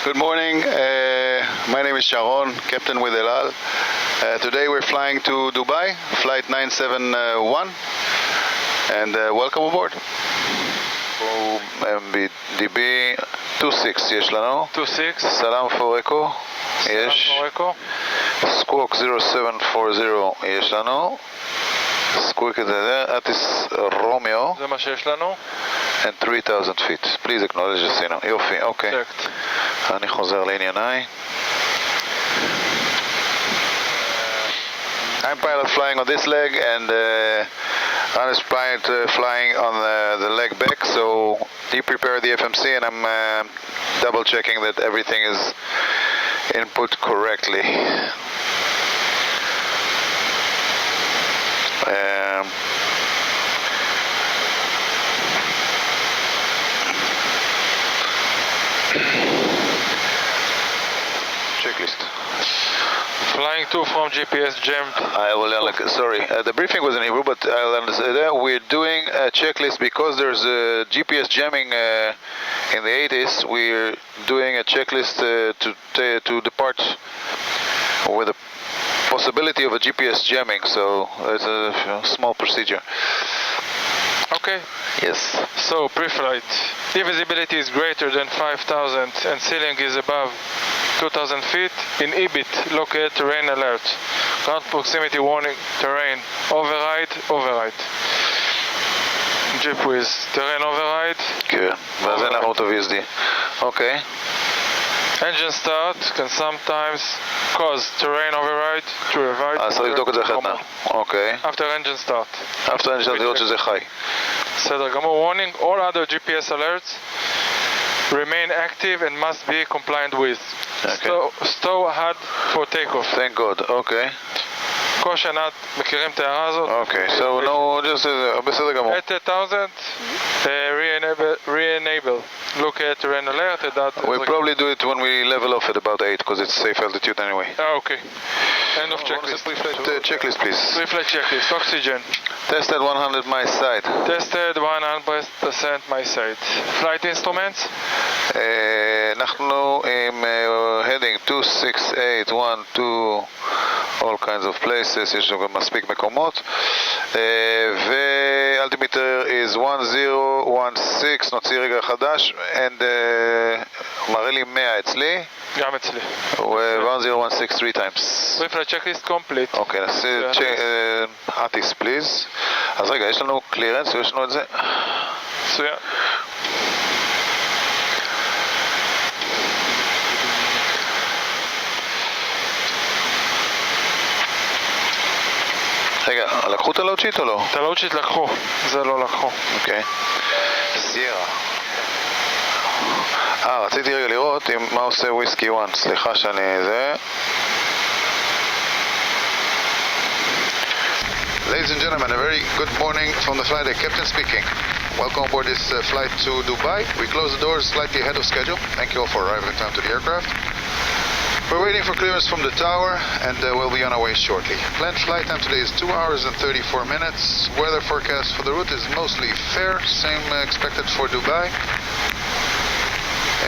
Good morning. My name is Sharon, captain with ELAL. Today we're flying to Dubai, flight 971, and welcome aboard. MBDB 26 יש לנו. 26. סלאם פורקו. יש. סקווק 0740 יש לנו. סקווק זה אטיס רומאו. זה מה שיש לנו. And 3,000 feet. Please acknowledge עשינו. יופי, אוקיי. אני חוזר לענייניי. I'm pilot flying on this leg and Hannes pilot flying on the leg back, so he prepared the FMC and I'm double checking that everything is input correctly. Checklist. Flying to from GPS jammed. I will sorry, the briefing was in Hebrew, but I'll understand that we're doing a checklist because there's a GPS jamming in the 80s. We're doing a checklist to depart with the possibility of a GPS jamming, so it's a small procedure. Okay. Yes. So pre-flight. If visibility is greater than 5,000 and ceiling is above 2,000 feet, in EBIT, locate terrain alert. Ground proximity warning, terrain override. Jeep with terrain override. כן, ואז אין לנו את ה-VSD. אוקיי. Engine start can sometimes cause terrain override to revive. אז צריך לבדוק את זה אחת נע. אוקיי. After engine start. After engine start לראות שזה חי. בסדר גמור. Warning, all other GPS alerts remain active and must be compliant with. Okay. Stow ahead for takeoff. Thank God, אוקיי. Caution עד, מכירים את ההערה הזאת? אוקיי, so no, just בסדר גמור. At 1,000, re-enable. Look at terrain alert. We'll probably do it when we level off at about 8 because it's safe altitude anyway. Okay. End of checklist. Checklist, please. Pre-flight checklist. Oxygen. Tested 100 my side. Tested 100% my side. Flight instruments. אנחנו עם heading 26812 all kinds of places, יש גם מספיק מקומות. ו-altimeter is 1016, נוציא רגע חדש, and מראה לי 100 אצלי. גם אצלי. ו-1016 3 times. Pre-flight checklist complete. אוקיי, נעשה אטיס, please. אז רגע, יש לנו clearance, יש לנו את זה? מצוין. רגע, לקחו את הלואוד שיט או לא? את הלואוד שיט לקחו, זה לא לקחו. אוקיי. סיירה. רציתי רגע לראות מה עושה וויסקי 1. סליחה שאני זה. Ladies and gentlemen, a very good morning from the flight deck. Captain speaking. Welcome aboard this flight to Dubai. We closed the doors slightly ahead of schedule. Thank you all for arriving in time to the aircraft. We're waiting for clearance from the tower and we'll be on our way shortly. Planned flight time today is 2 hours and 34 minutes. Weather forecast for the route is mostly fair, same expected for Dubai.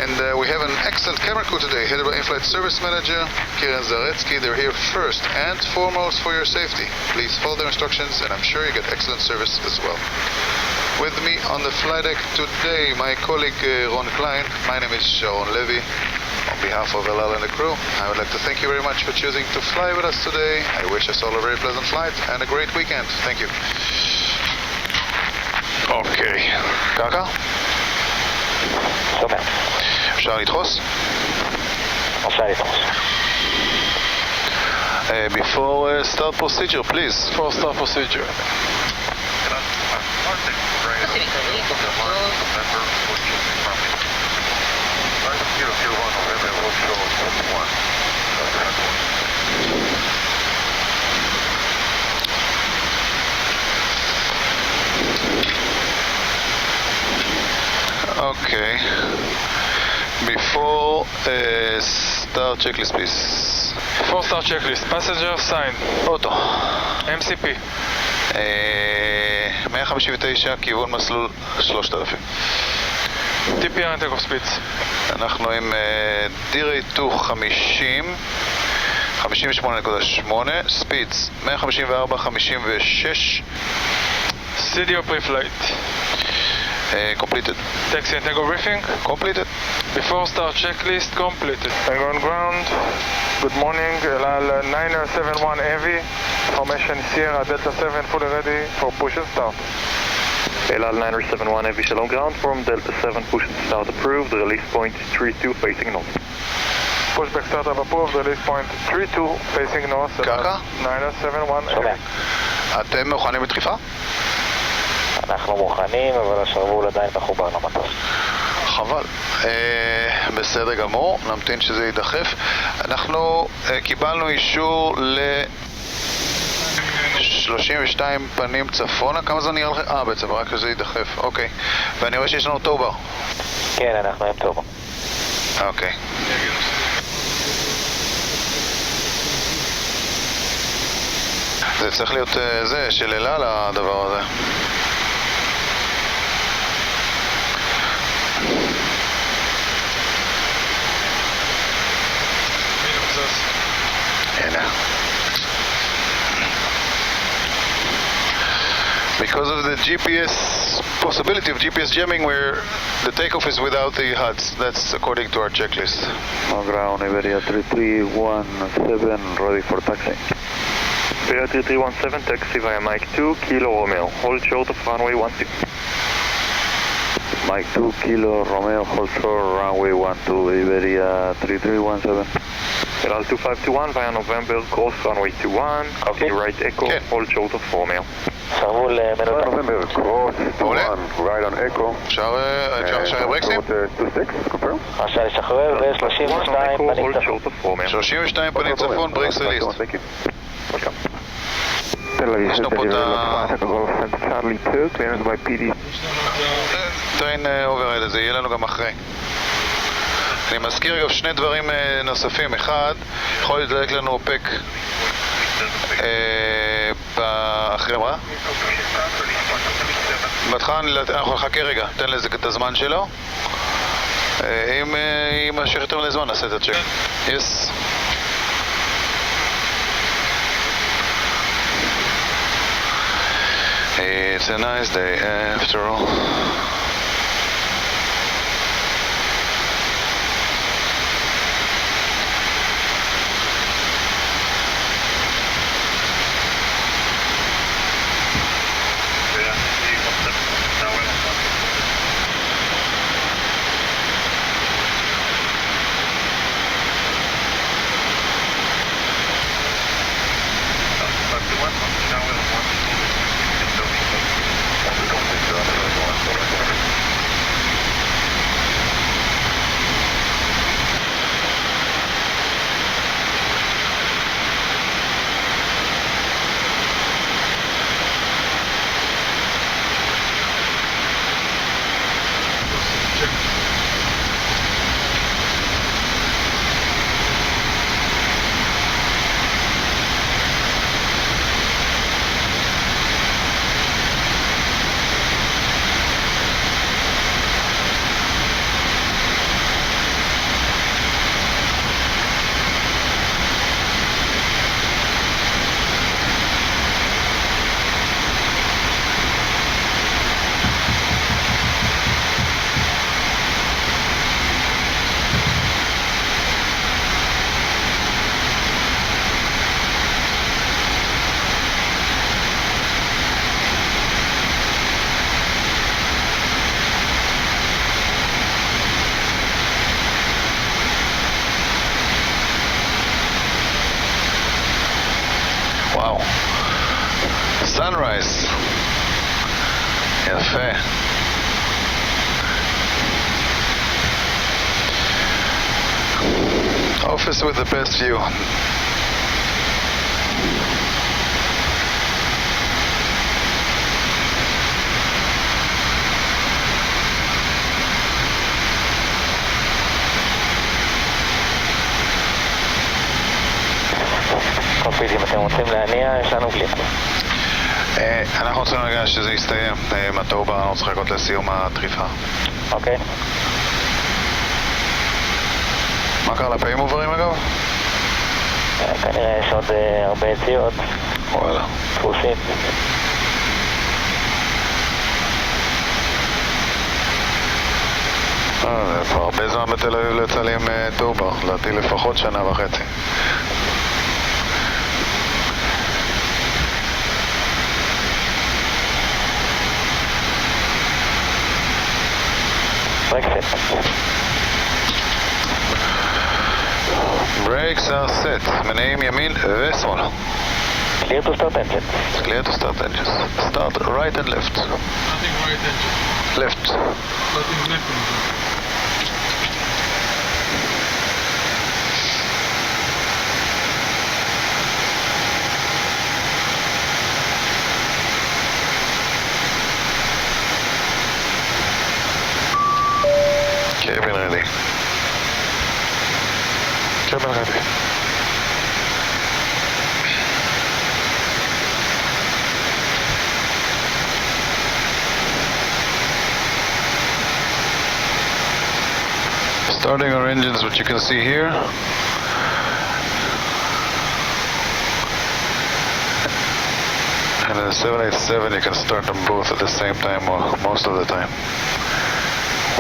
And we have an excellent camera crew today, headed by in-flight service manager Kiran Zaretsky. They're here first and foremost for your safety. Please follow their instructions and I'm sure you get excellent service as well. With me on the flight deck today, my colleague Ron Klein. My name is Sharon Levy. On behalf of ELAL and the crew, I would like to thank you very much for choosing to fly with us today. I wish us all a very pleasant flight and a great weekend. Thank you. Okay. קרקע? שומע. אפשר לתחוס? אפשר לתחוס. Before start procedure, please. For start procedure. Okay. Before start checklist, please. Before start checklist. Passenger sign. אוטו. MCP. 159, כיוון מסלול 3000. TPR and takeoff speeds. אנחנו עם D-Rate 50, 58.8, ספידס 154, 56. CDO pre-flight. Completed. Taxi and takeoff briefing. Completed. Before start checklist completed. Tango on ground. Good morning. ELAL 971 Heavy. Formation Sierra Delta 7 fully ready for push and start. ELAL 971 Heavy Shalom ground from Delta 7 push and start approved. Release point 32 facing north. Pushback startup approved. Release point 32 facing north. קרקע? 971 שומע. אתם מוכנים בדחיפה? אנחנו מוכנים, אבל השרוול עדיין מחובר למטוס. חבל. בסדר גמור, נמתין שזה יידחף. אנחנו קיבלנו אישור ל-32 פנים צפונה. כמה זמן נראה לכם? בעצם רק שזה יידחף. אוקיי. ואני רואה שיש לנו טובר. כן, אנחנו עם טובר. אוקיי. זה צריך להיות זה, של ELAL הדבר הזה. הנה. Because of the GPS possibility of GPS jamming, where the takeoff is without the HUDs. That's according to our checklist. On ground, Iberia 3317, ready for taxi. Iberia 3317, taxi via Mike 2, Kilo Romeo. Hold short of runway 12. Mike 2, Kilo Romeo, hold short, runway 12, Iberia 3317. ELAL 2521 via November, cross runway 21. Copy right echo, hold short of Romeo. שרוול מנוטר. November, cross 21, right on echo. אפשר ברקסים? 26, confirm. רשאי לשחרר ו-32 פנים צפון. 32 פנים צפון, ברקס רליסט. יש לנו פה את ה... טריין אוברייד הזה, יהיה לנו גם אחרי. אני מזכיר גם שני דברים נוספים. אחד, יכול להדלק לנו אופק אחרי מה? בהתחלה אנחנו נחכה רגע, תן לזה את הזמן שלו. אם יימשך יותר לזמן נעשה את הצ'ק. Yes. It's a nice day after all. וואו, sunrise, יפה. Office with the best view. קוקפיט, אם אתם רוצים להניע, יש לנו בלי. אנחנו רוצים רגע שזה יסתיים, מטור בה, אנחנו צריכים לחכות לסיום הטריפה. אוקיי. מה קרה לפעים עוברים אגב? כנראה יש עוד הרבה יציאות. וואלה. דפוסים. זה כבר הרבה זמן בתל אביב לצא לי עם טורבו, לדעתי לפחות שנה וחצי. Brakes are set. מניעים ימין ושמאל. Clear to start engines. Clear to start engines. Start right and left. Nothing right engine. Left. Nothing left engine. Cabin ready. Cabin ready. Starting our engines, what you can see here. And in the 787 you can start them both at the same time or most of the time,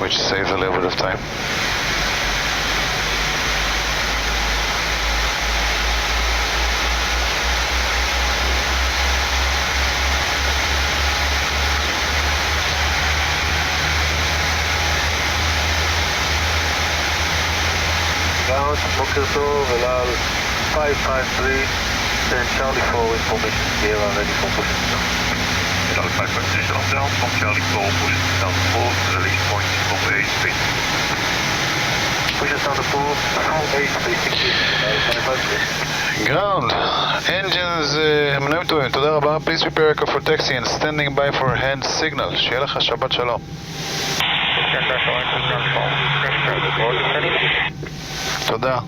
which saves a little bit of time. בוקר טוב, אלעל 553, send Charlie 4 information here and ready for pushing down. ELAL 553, Shutdown from Charlie 4, pushing down the port, release point from 8 speed. Push us down the port, from 8 speed, 553. Ground, engines מנועים טובים, תודה רבה, please prepare a for taxi and standing by for hand signal, שיהיה לך שבת שלום. תודה.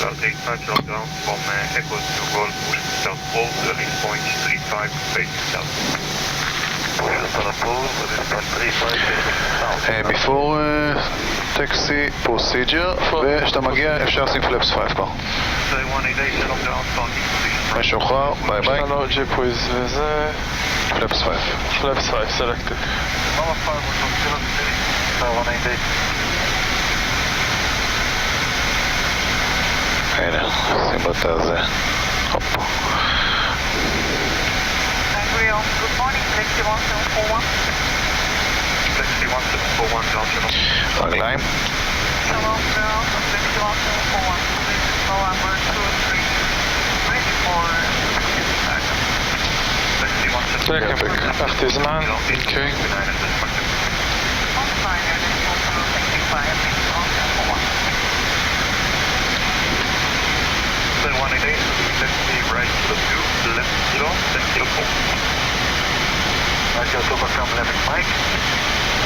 ELAL 85, Shutdown from Echo to Golf, pushing south port, release point 35, facing south. Push us down the port, release point 35, facing south. Before taxi procedure, וכשאתה מגיע אפשר לשים flaps 5 כבר. 188, Shutdown, starting position. משוחרר, ביי ביי. יש לנו ג'יפ וויז וזה... flaps 5. flaps 5 selected. Mama 5, we're going to 188. הנה, שים לו את הזה. הופ. Good morning, taxi 1741. Taxi 1741, down channel. רגליים. Hello, ground, taxi 1741. This is November 23. Ready for taxi. Taxi 1741. קח את הזמן. אוקיי. On sign, and it's also taxi 5, taxi 1741. 188, taxi right to the 2, left kilo, 10 kilo 4. Right, you'll go back left Mike.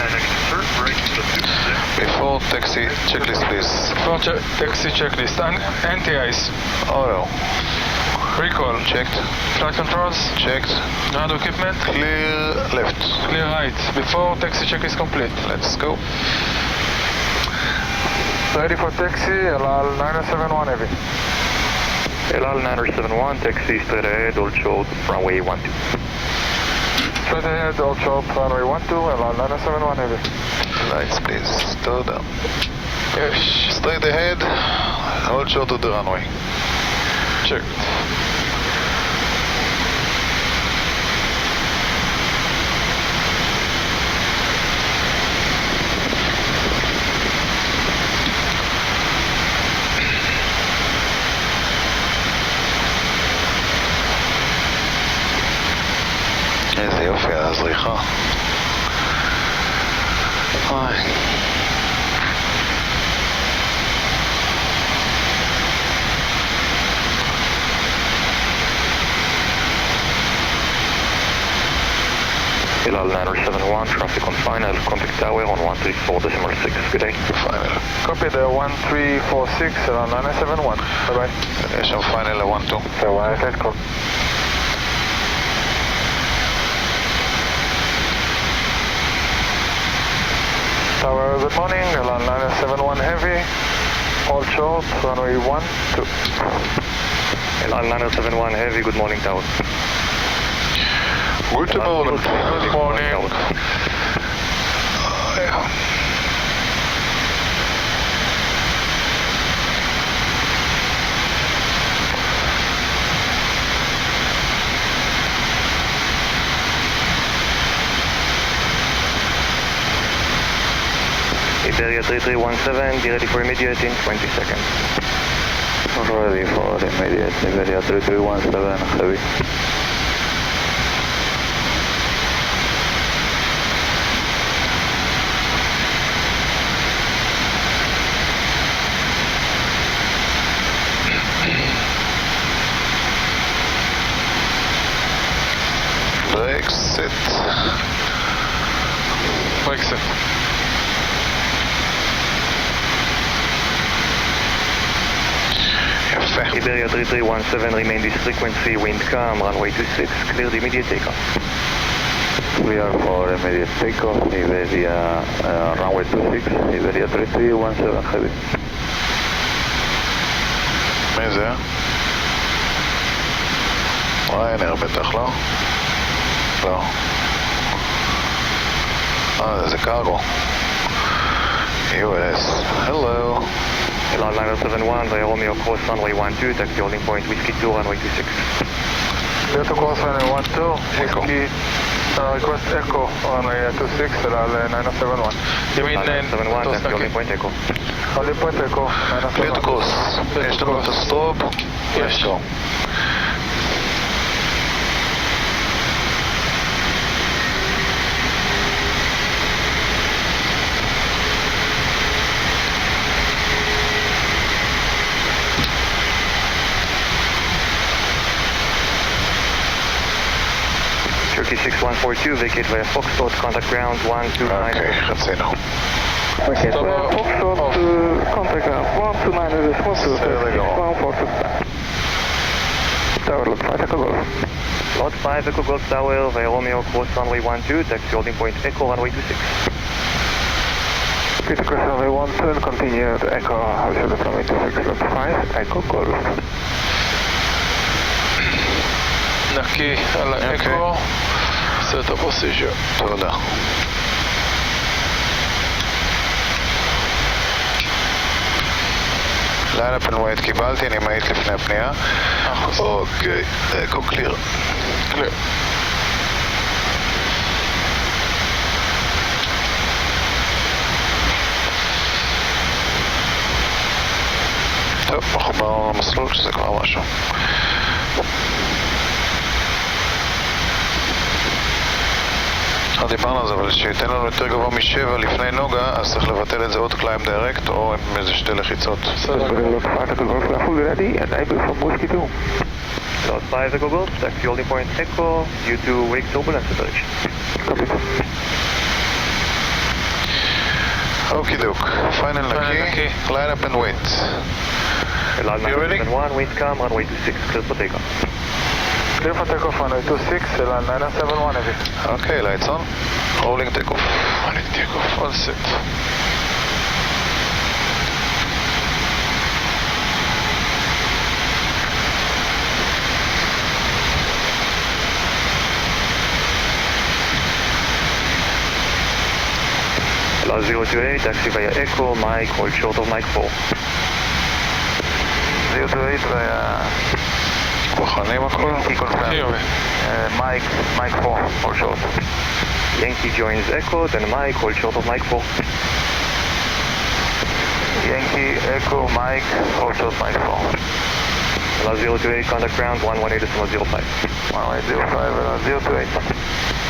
And again, sir, right to the 2, left. Before taxi checklist please. Before taxi checklist. Anti-ice. Auto. Recall. Checked. Flight controls. Checked. Ground equipment. Clear left. Clear right. Before taxi check is complete. Let's go. Ready for taxi, ELAL 971 heavy. ELAL 971, taxi straight ahead, hold short, runway 12. Straight ahead, hold short, runway 12, ELAL 971 heavy. Lights please. תודה. Yes. Straight ahead, hold short to the runway. Checked. איזה יופי, הזריחה. אוי. ELAL 971, traffic on final, contact tower on 134.6. Good day. פיינל. Copy the 1346, ELAL 971. Bye bye. יש שם פיינל ל-1-2. So, let's go. Tower, good morning. ELAL 971 Heavy. Hold short, runway 12. ELAL 971 Heavy, good morning, Tower. Good morning. Good morning. Iberia 3317, be ready for immediate in 20 seconds. Ready for immediate, Iberia 3317, heavy. Brake set. Brake set. יפה. Iberia 3317, remain this frequency, wind calm, runway 26, cleared immediate takeoff. Clear for immediate takeoff, Iberia runway 26, Iberia 3317, heavy. מי זה? ריינר בטח, לא? לא. זה קארגו. US. Hello. ELAL 971, via Romeo cross runway 12, taxi holding point, whiskey 2, runway 26. Clear to cross runway 12. Whiskey. Request echo runway 26, ELAL 971. You mean 971, taxi holding point, echo. holding point echo. Clear to cross. יש לנו את הסטופ. יש. לו. Turkey 6142, vacate via Foxtrot, contact ground 129. אוקיי, רצינו. Vacate via Foxtrot, contact ground 129, response to בסדר גמור. 146. Tower, look 5 Echo Golf. Lot 5 Echo Golf Tower, via Romeo cross runway 12, taxi holding point Echo, runway 26. Clear to cross runway 12, continue to echo, house of runway 26, lot 5, echo golf. נקי על האקו. set a position. תודה. לילה פנווייט קיבלתי, אני מעיט לפני הפנייה. אוקיי, אקו קליר. קליר. טוב, מחובר למסלול שזה כבר משהו. דיברנו על זה, אבל שייתן לנו יותר גבוה מ7 לפני נוגה, אז צריך לבטל את זה עוד קליים דירקט או עם איזה שתי לחיצות. Lot 5 Echo Golf, taxi holding point Echo, due to wake turbulence direction. אוקי דוק, פיינל נקי, line up and wait. ELAL You ready? 971, wind calm, runway 26, clear for takeoff. Clear for takeoff runway 26, ELAL 971 heavy. Okay, lights on. Rolling takeoff. Rolling takeoff, all set. ELAL 028, taxi via Echo, Mike, hold short of Mike 4. 028 via בוחנים הכל? Mike 4, hold short. Yankee joins Echo, then Mike, hold short of Mike 4. Yankee, Echo, Mike, hold short, Mike 4. ELAL 028, contact ground 118.05. 118.05, 028.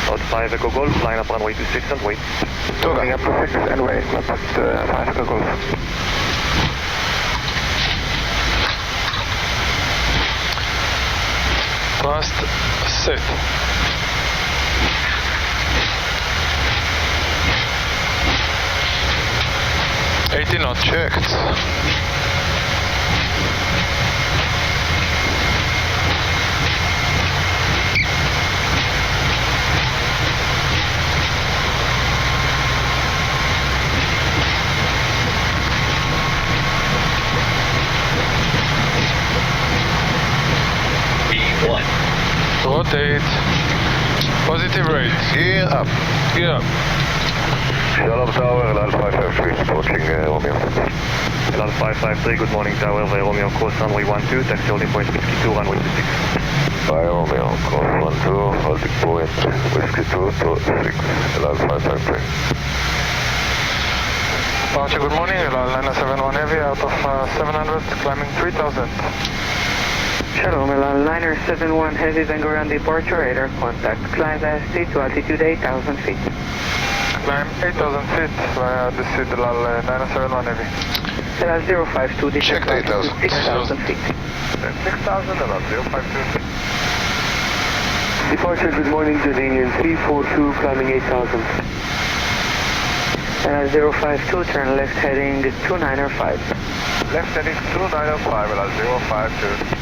Lot 5 Echo Golf, line up runway 26 and wait. תודה. Up to 6 and wait, not at 5 Echo Golf. Fast set. 80 knots. Checked. Rotate. Positive rate. Gear up. Gear up. Shalom Tower, ELAL 553, approaching Romeo. ELAL 553, good morning Tower, via Romeo, course runway 12, taxi holding point whiskey 2, runway 26. Via Romeo, course 12, holding point whiskey 2 to 6, ELAL 553. Departure, good morning, ELAL 971 Heavy out of 700, climbing 3000. Shalom, ELAL 971 Heavy, Ben Gurion departure, radar contact. Climb ST to altitude 8,000 feet. Climb 8,000 feet via the seat, ELAL 971 Heavy. ELAL 052, Check descend the to 6,000 feet. 6,000, ELAL 052. Departure, good morning, Jordanian 342, climbing 8,000. ELAL 052, turn left heading 2905. Left heading 2905, ELAL 052.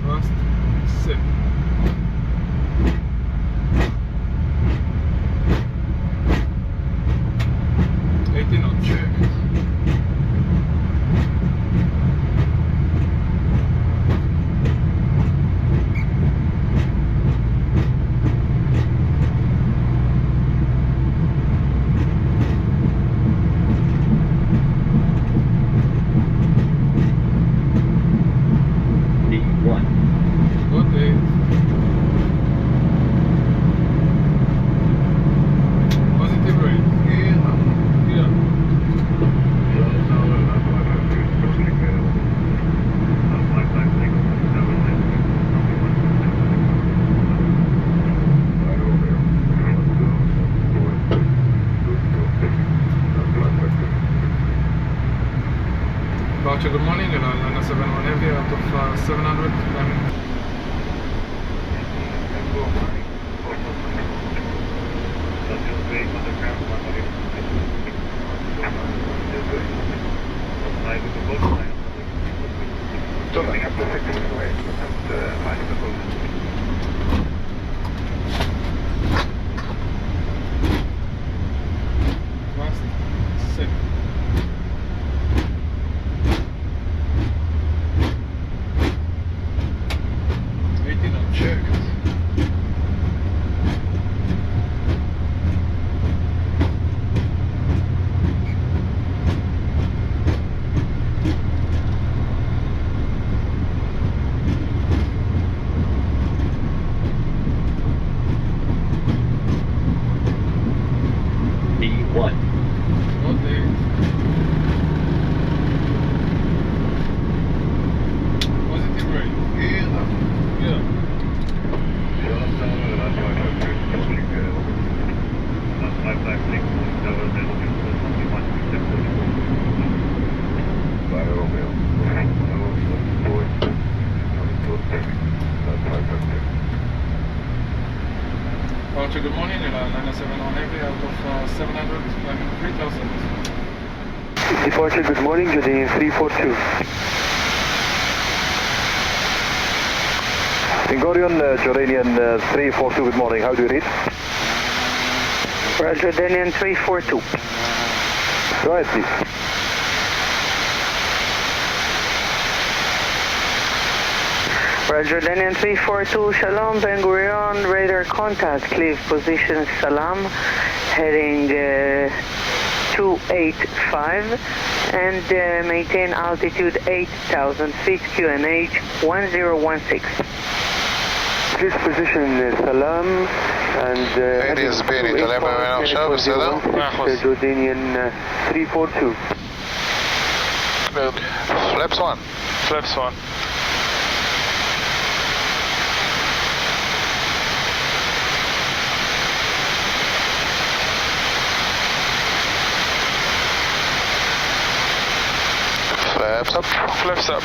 First, sit. 80 knots. Rotate. Positive rate. Gear up. Gear up. Departure, good morning, ELAL 971 Heavy out of 700, climbing. First, sit. 80 knots. Check. Rotate. Positive rate. Gear up. Gear up. Departure, good morning, ELAL 971 Heavy out of 700, climbing 3000. Departure, good morning, Jordanian 342. Ben Gurion, Jordanian 342, good morning, how do you read? Roger, Jordanian 342. Go ahead, please. Roger, Jordanian 342, Shalom, Ben Gurion, radar contact, leave position Salam, heading 285, and maintain altitude 8,000 feet, QNH 1016. Please position Salam and ADS بيني طالما وين أخشاب السلام. Jordanian 342. Flaps 1. Flaps 1. Flaps up. Flaps up.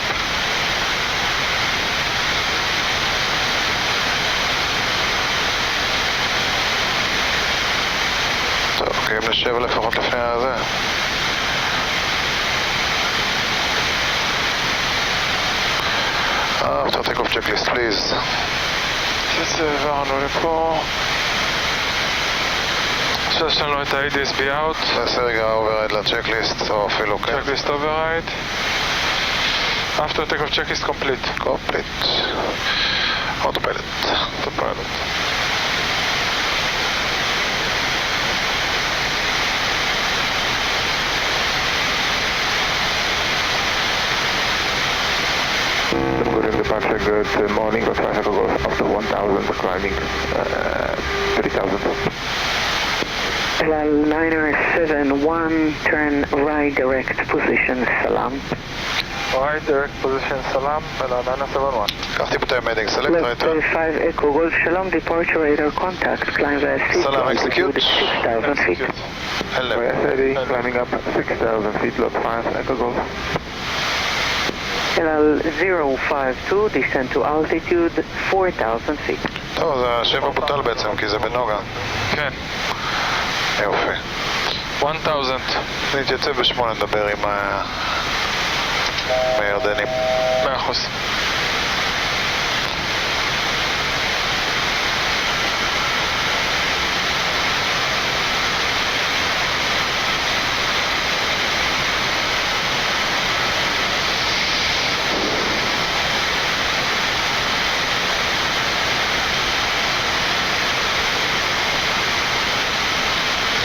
מגיעים ל7 לפחות לפני הזה. After takeoff checklist, please. עברנו לפה. עכשיו יש לנו את ה-ADSB out. נעשה רגע override לצ'קליסט, או אפילו כן. Checklist override. After takeoff checklist complete. Complete. Autopilot. Autopilot. Departure good morning, got traffic goes after 1000, climbing 3000. ELAL liner 71, turn right direct position, salam. Right direct position, salam, ELAL 971. קחתי בטיים מדינג, select Left right. 5 Echo Golf, shalom, departure radar contact, climb via Salam, execute. 6,000 feet. Hello. Ready, climbing up 6000 feet, lot 5, Echo Golf. ELAL 052, descend to altitude 4,000 feet. טוב, זה השם הבוטל בעצם, כי זה בנוגה. כן. יופי. 1000. נתייצב ב8, נדבר עם הירדנים. 100%.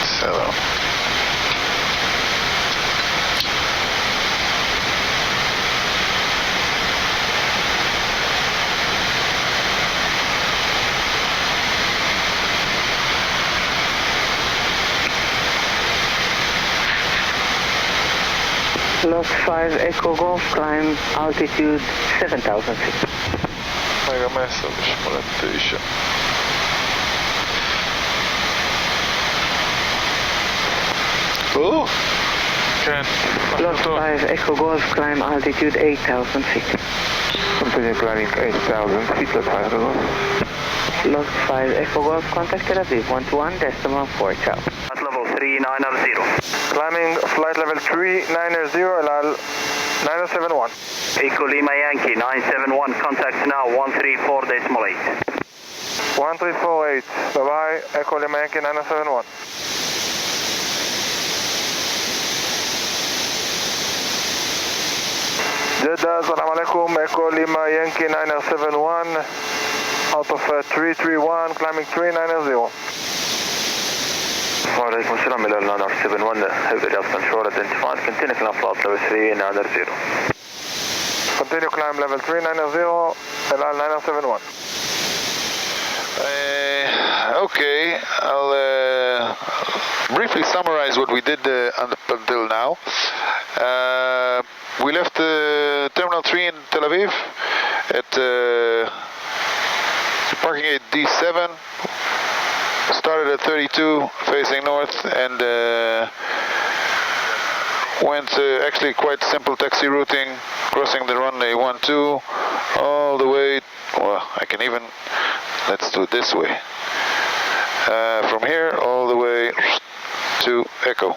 בסדר. Lot 5 Echo Golf, climb altitude 7,000 feet. רגע, 128.9. או! כן. Lot 5 Echo Golf, climb altitude 8,000 feet. Continue climbing 8000 feet, lot 5 Echo Golf. Lot 5 Echo Golf, contact Tel Aviv 121.4, ciao. At level 390. Climbing flight level 390, ELAL 971. Echo Lima Yankee 971, contact now 134.8. 1348. Bye-bye. Echo Lima Yankee 971. Jeddah, Assalamu alaikum. Echo Lima Yankee 971. Out of 331, climbing 390. Walaikum salam, ELAL 971, heavy air control, identified, continue climb flight level 390. Continue climb level 390, ELAL 971. Okay, I'll briefly summarize what we did until now. We left Terminal 3 in Tel Aviv at parking gate D7, started at 32 facing north, and went actually quite simple taxi routing, crossing the runway 12 all the way, well, I can even, let's do it this way, from here all the way to Echo,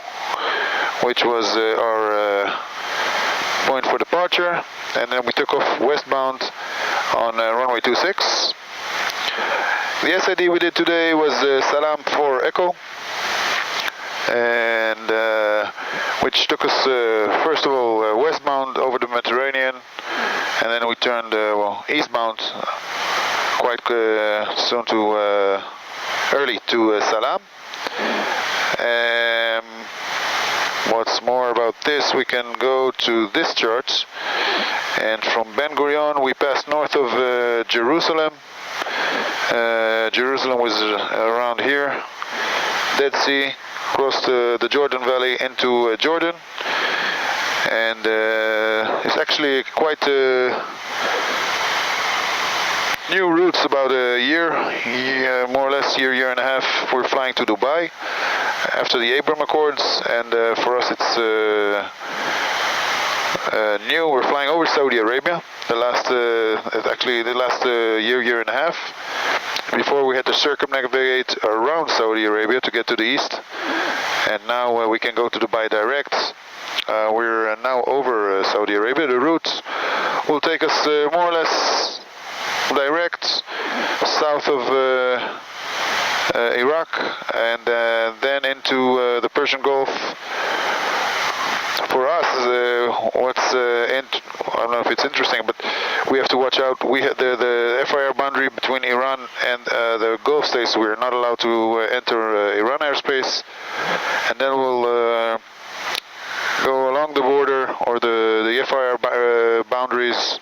which was our point for departure, and then we took off westbound on runway 26. The SID we did today was Salam for Echo, and which took us first of all westbound over the Mediterranean, and then we turned eastbound quite soon to early to Salam. What's more about this, we can go to this chart, and from Ben Gurion we passed north of Jerusalem. Jerusalem was around here, Dead Sea, crossed the Jordan Valley into Jordan, and it's actually quite new routes, about a year, more or less year and a half. We're flying to Dubai after the Abraham Accords, and for us it's new. We're flying over Saudi Arabia. The last year and a half. Before we had to circumnavigate around Saudi Arabia to get to the east, And now we can go to Dubai direct. We're now over Saudi Arabia. The route will take us more or less direct south of Iraq, and then into the Persian Gulf. For us, I don't know if it's interesting, but we have to watch out. We have the FIR boundary between Iran and the Gulf states. We're not allowed to enter Iran airspace, and then we'll go along the border or the FIR boundaries,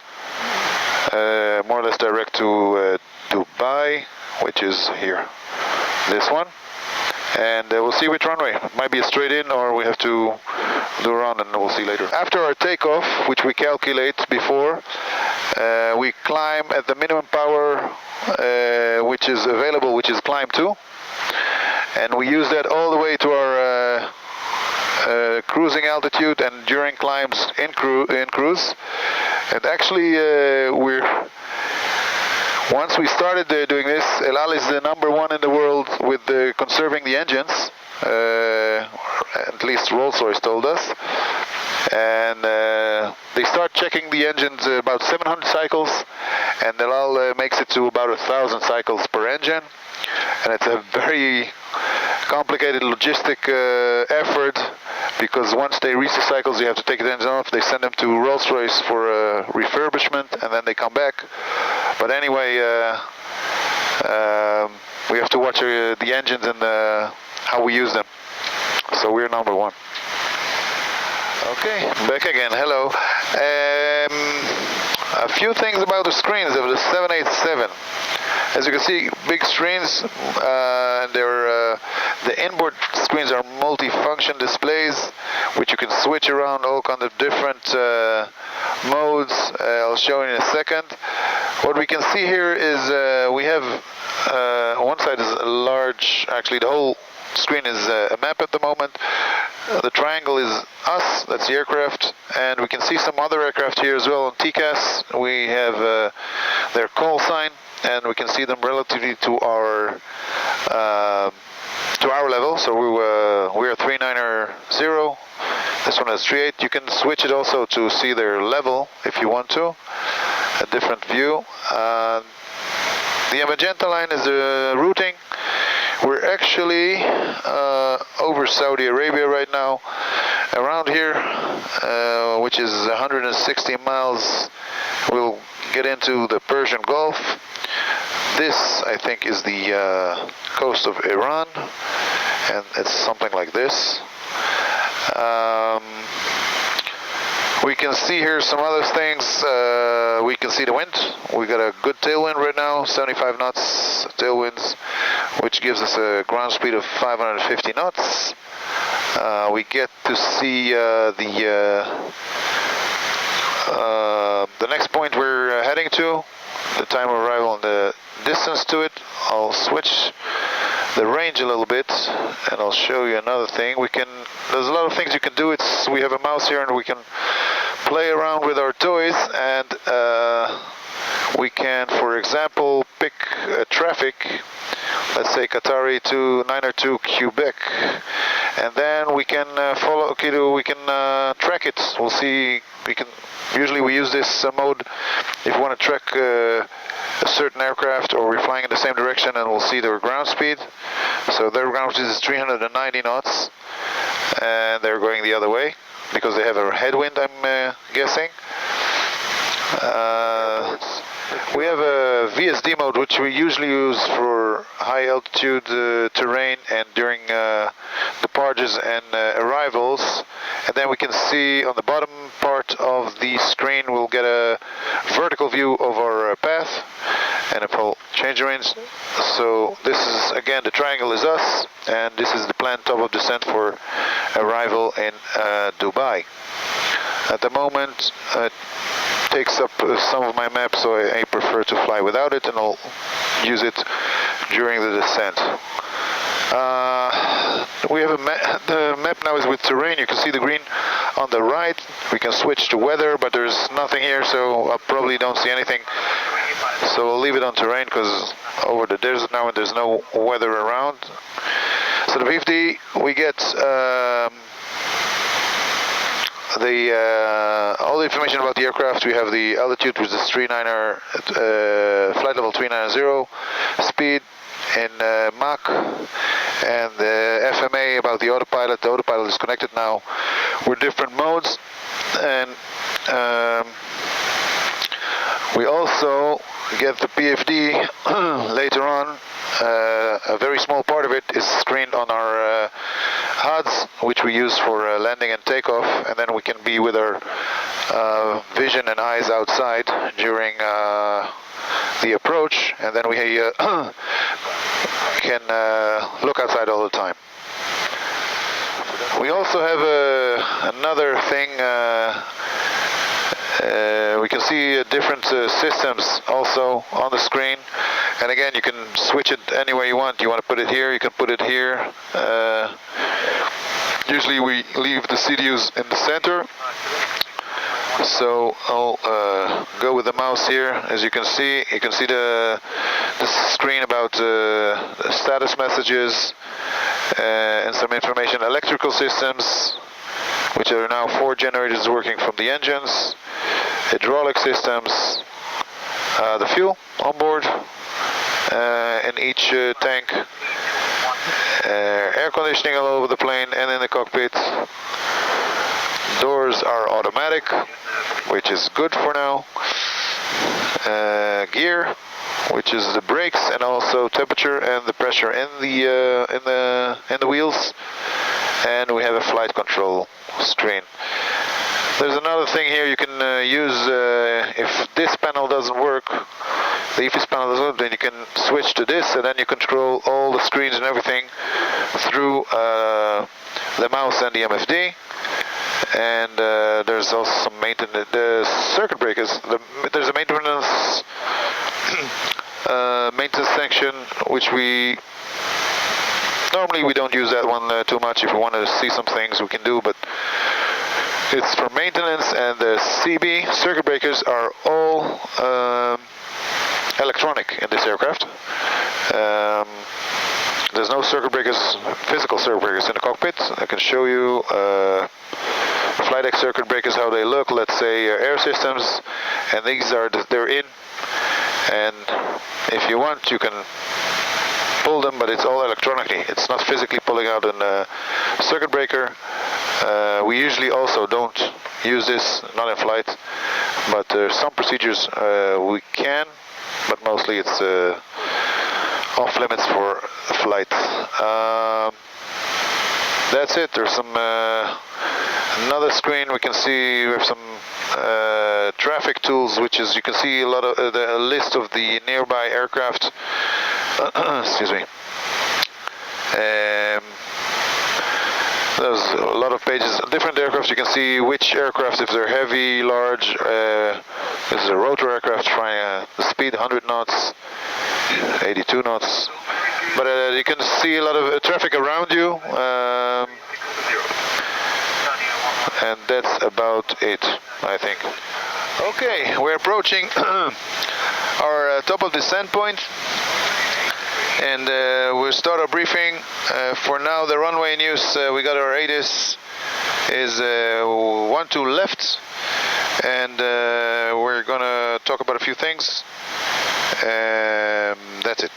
more or less direct to Dubai, which is here, this one. And we'll see which runway. It might be a straight in, or we have to do around, and we'll see later. After our takeoff, which we calculate before, we climb at the minimum power which is available, which is climb 2, and we use that all the way to our cruising altitude and during climbs in cruise. And actually, once we started doing this, ELAL is the #1 in the world with conserving the engines, at least Rolls-Royce told us. And they start checking the engines about 700 cycles, and ELAL makes it to about 1,000 cycles per engine. And it's a very complicated logistic effort, because once they reach the cycles, you have to take the engine off. They send them to Rolls-Royce for refurbishment, and then they come back. But anyway, we have to watch the engines and how we use them. So we're #1. Okay, back again. Hello. A few things about the screens of the 787. As you can see, big screens. The inboard screens are multi-function displays, which you can switch around all kinds of different modes. I'll show you in a second. What we can see here is we have one side is a large. Actually, the whole screen is a map at the moment. The triangle is us, that's the aircraft, and we can see some other aircraft here as well on TCAS. We have their call sign, and we can see them relatively to our level. So we're 390. This one has 38. You can switch it also to see their level if you want to, a different view. The magenta line is the routing. We're actually over Saudi Arabia right now, around here, which is 160 miles. We'll get into the Persian Gulf. This, I think, is the coast of Iran, and it's something like this. We can see here some other things. We can see the wind. We got a good tailwind right now, 75 knots tailwinds, which gives us a ground speed of 550 knots. We get to see the next point we're heading to, the time of arrival and the distance to it. I'll switch the range a little bit, and I'll show you another thing. There's a lot of things you can do. We have a mouse here, and we can play around with our toys, and we can, for example, pick traffic. Let's say Qatari to 902 Quebec, and then we can follow. We can track it. We'll see. Usually we use this mode if you want to track a certain aircraft, or we're flying in the same direction, and we'll see their ground speed. So their ground speed is 390 knots, and they're going the other way because they have a headwind, I'm guessing. We have a VSD mode, which we usually use for high altitude terrain and during departures and arrivals. And then we can see on the bottom part of the screen, we'll get a vertical view of our path, and if I'll change the range. So this is, again, the triangle is us, and this is the planned top of descent for arrival in Dubai. At the moment, it takes up some of my map, so I prefer to fly without it, and I'll use it during the descent. We have the map now is with terrain. You can see the green on the right. We can switch to weather, but there's nothing here, so I probably don't see anything. So I'll leave it on terrain, because over the desert now, and there's no weather around. So Tel Aviv, we get all the information about the aircraft. We have the altitude, which is 39er, flight level 390, speed in Mach, and the FMA about the autopilot. The autopilot is connected now with different modes, and we also get the PFD later on. A very small part of it is screened on our HUDs, which we use for landing and takeoff, and then we can be with our vision and eyes outside during the approach, and then we can look outside all the time. We also have another thing. We can see different systems also on the screen, and again you can switch it anywhere you want. You want to put it here, you can put it here. Usually we leave the CDUs in the center, so I'll go with the mouse here. As you can see the screen about status messages and some information. Electrical systems, which are now 4 generators working from the engines, hydraulic systems, the fuel on board in each tank, air conditioning all over the plane and in the cockpit. Doors are automatic, which is good for now. Gear, which is the brakes, and also temperature and the pressure in the wheels. And we have a flight control screen. There's another thing here you can use if this panel doesn't work, the EFIS panel doesn't work, then you can switch to this, and then you control all the screens and everything through the mouse and the MFD. And there's also some maintenance, the circuit breakers. There's a maintenance section, which normally we don't use that one too much. If we want to see some things, we can do, but it's for maintenance. And the CB circuit breakers are all electronic in this aircraft. There's no circuit breakers, physical circuit breakers in the cockpit. I can show you flight deck circuit breakers, how they look. Let's say air systems, and these are they're in. And if you want, you can pull them, but it's all electronically. It's not physically pulling out a circuit breaker. We usually also don't use this, not in flight, but some procedures we can, but mostly it's off limits for flight. That's it. There's some another screen. We can see we have some traffic tools, which is you can see a lot of the list of the nearby aircraft. Excuse me. There's a lot of pages, different aircraft. You can see which aircraft, if they're heavy, large. This is a rotor aircraft flying the speed 100 knots, 82 knots. But you can see a lot of traffic around you. And that's about it, I think. Okay, we're approaching our top of descent point, and we'll start our briefing. For now, the runway news, we got our ATIS is 12 left, and we're gonna talk about a few things. That's it.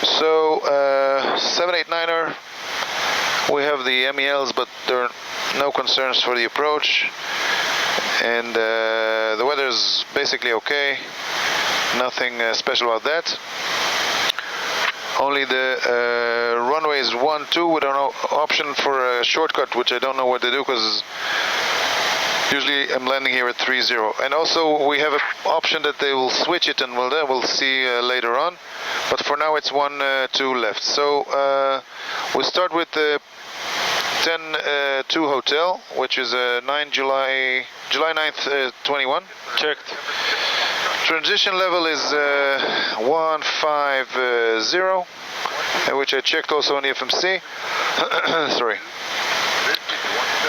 So 789er, we have the MELs, but there are no concerns for the approach, and the weather is basically okay. Nothing special about that. Only the runway is 12 with an option for a shortcut, which I don't know what they do, because usually I'm landing here at 30. And also we have an option that they will switch it, and we'll see later on. But for now it's 12 left. So we start with the 10-2 hotel, which is July 9th, 21. Checked. Transition level is 150, which I checked also on the FMC. Sorry.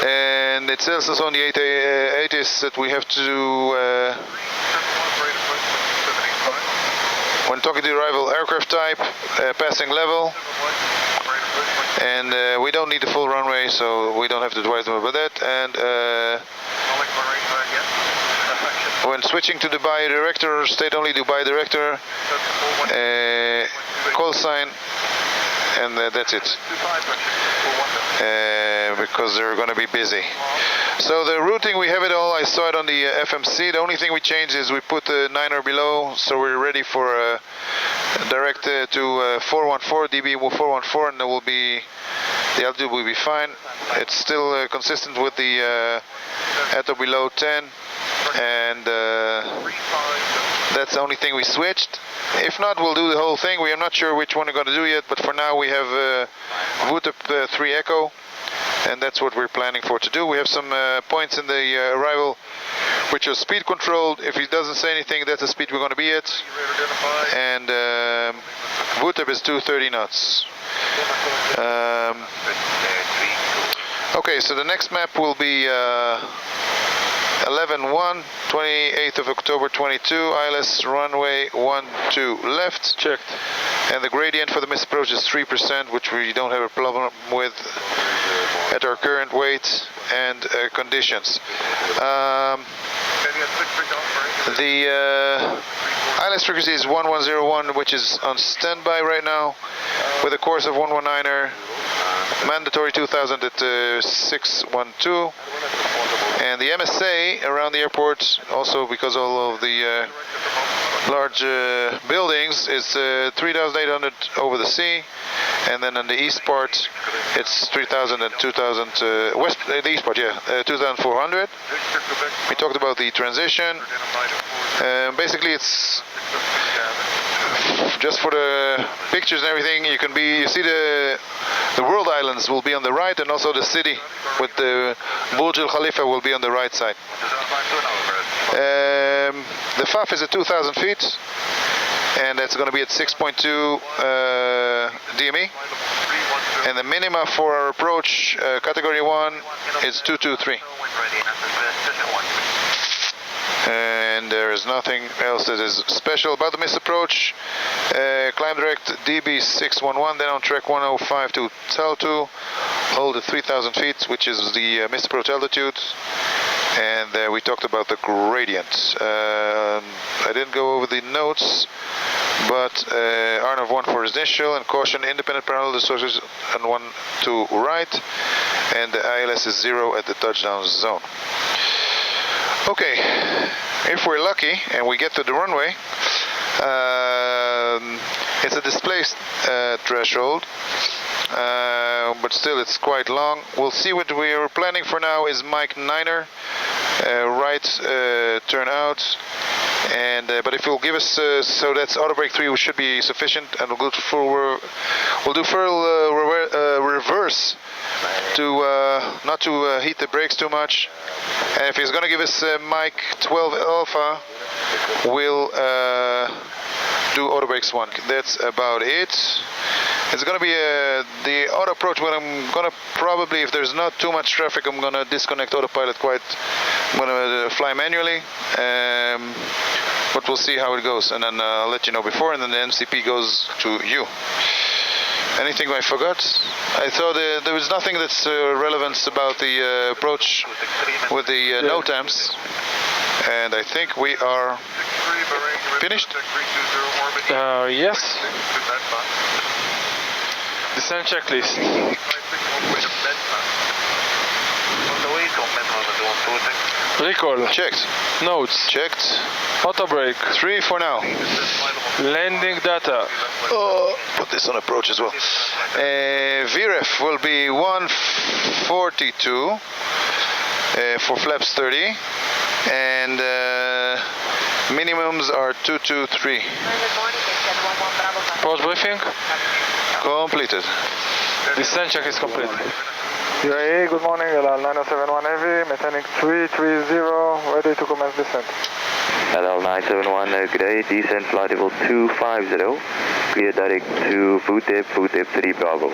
And it says also on the ATIS that we have to, when talking to the arrival aircraft type, passing level, And we don't need the full runway, so we don't have to advise them about that. And when switching to Dubai director, state only Dubai director, call sign, and that's it. Because they're going to be busy. So the routing, we have it all. I saw it on the FMC. The only thing we changed is we put the 9er below, so we're ready for direct to 414, DB 414, and the altitude will be fine. It's still consistent with the ATO below 10, and that's the only thing we switched. If not, we'll do the whole thing. We are not sure which one we're going to do yet, but for now we have VUTEP 3 Echo, and that's what we're planning for to do. We have some points in the arrival which are speed controlled. If he doesn't say anything, that's the speed we're going to be at. And VUTEP is 230 knots. Okay, so the next map will be 11-1, 28th of October 22, ILS runway 12 left. Checked. And the gradient for the missed approach is 3%, which we don't have a problem with at our current weight and conditions. The ILS frequency is 1101, which is on standby right now, with a course of 119er, mandatory 2000 at 612. And the MSA around the airport, also because all of the large buildings, is 3,800 over the sea, and then on the east part it's 3,000 and 2,000 west, the east part, 2,400. We talked about the transition. Basically, it's just for the pictures and everything. You see the world islands will be on the right, and also the city with the Burj Al Khalifa will be on the right side. The FAF is at 2,000 feet, and that's going to be at 6.2 DME. And the minima for our approach, category 1, is 223. And there is nothing else that is special about the missed approach. Climb direct DB611, then on track 105 to Tel 2, hold at 3,000 feet, which is the missed approach altitude. And we talked about the gradient. I didn't go over the notes, but RNAV 1 for initial, and caution independent parallel distortions and 1 to right, and the ILS is 0 at the touchdown zone. Okay, if we're lucky and we get to the runway, it's a displaced threshold, but still it's quite long. We'll see. What we are planning for now is Mike 9er, right turn out, and but if you'll give us, so that's auto brake 3, which should be sufficient, and we'll do full reverse to not to heat the brakes too much. And if he's going to give us Mike 12 Alpha, we'll do auto brakes 1. That's about it. It's going to be the auto approach. When I'm going to probably, if there's not too much traffic, I'm going to disconnect autopilot I'm going to fly manually. But we'll see how it goes, and then I'll let you know before, and then the MCP goes to you. Anything I forgot? I thought there was nothing that's relevant about the approach with the NOTAMs, and I think we are finished. Yes. Descent checklist. Recall. Checked. Notes. Checked. Auto brake. 3 for now. Landing data. Put this on approach as well. VREF will be 142 for flaps 30, and minimums are 223. Approach briefing. Completed. Descent check is complete. UAE, good morning, ELAL 971 Heavy, maintaining 330, ready to commence descent. ELAL 971, good day, descent flight level 250, clear direct to VUTEP 3 Bravo.